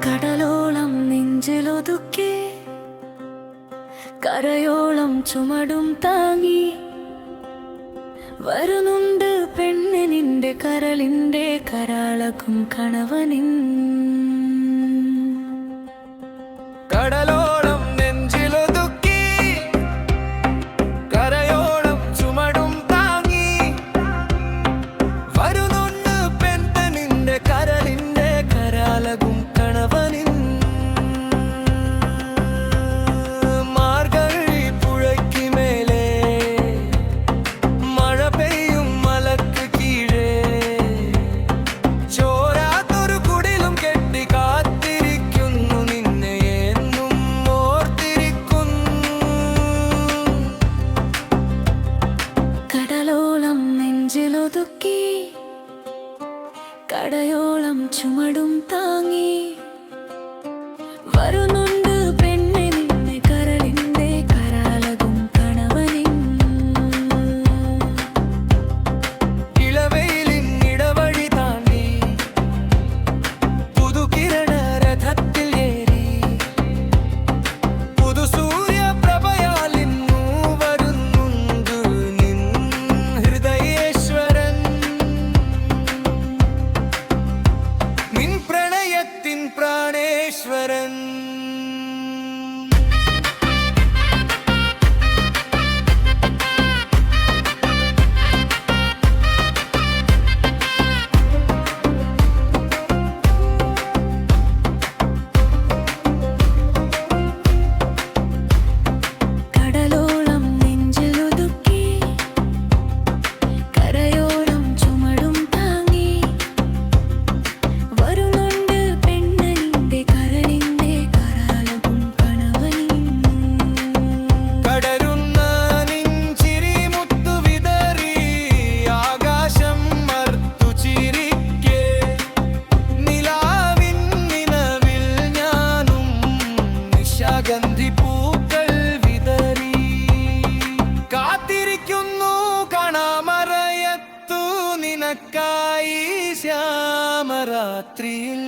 കടലോളം നെഞ്ചിലൊതുക്കി കരയോളം ചുമടും താങ്ങി വരുന്നുണ്ട് പെണ്ണെ നിന്റെ കരളിന്റെ കരാളകും കണവനിൻ. കടലോളം നെഞ്ചിലൊതുക്കി കരയോളം ചുമടും താങ്ങി വരുന്നുണ്ട് പെണ്ണെ നിന്റെ കരളിന്റെ കരാളകും കണവനിൻ. കടലോളം നെഞ്ചിലൊതുക്കി കടയോളം ചുമടും താങ്ങി വരുന്നുണ്ട് പെണ്ണെ നിന്നെ കരളിന്റെ കരാളകും കണവനിൻ. ഇളവെയിലിൻ ഇടവഴി താണ്ടി പുതുകിരണ രഥത്തിൽ ഏറി പുതുസൂര്യ പ്രഭയാൽ ഇന്നു വരുന്നുണ്ട് നിൻ ഹൃദയേശ്വരൻ. നിൻ പ്രണയത്തിൻ പ്രാണേശ്വരൻ. കടലോളം നെഞ്ചിലൊതുക്കി കരയോളം ചുമടും താങ്ങി വരുന്നുണ്ട് പെണ്ണെ നിന്റെ കരളിന്റെ കരാളകും കണവനിൻ. കടരുന്ന നിൻ ചിരിമുത്തു വിതറി ആകാശം മർത്തു ചിരിക്കെ നിലാവിൻ നിലവിൽ ഞാനും നിശാഗന്ധി പൂക്കൾ വിതറി കാത്തിരിക്കുന്നു കാണാമറയത്തു നിനക്കായി ശ്യാമരാത്രിയിൽ.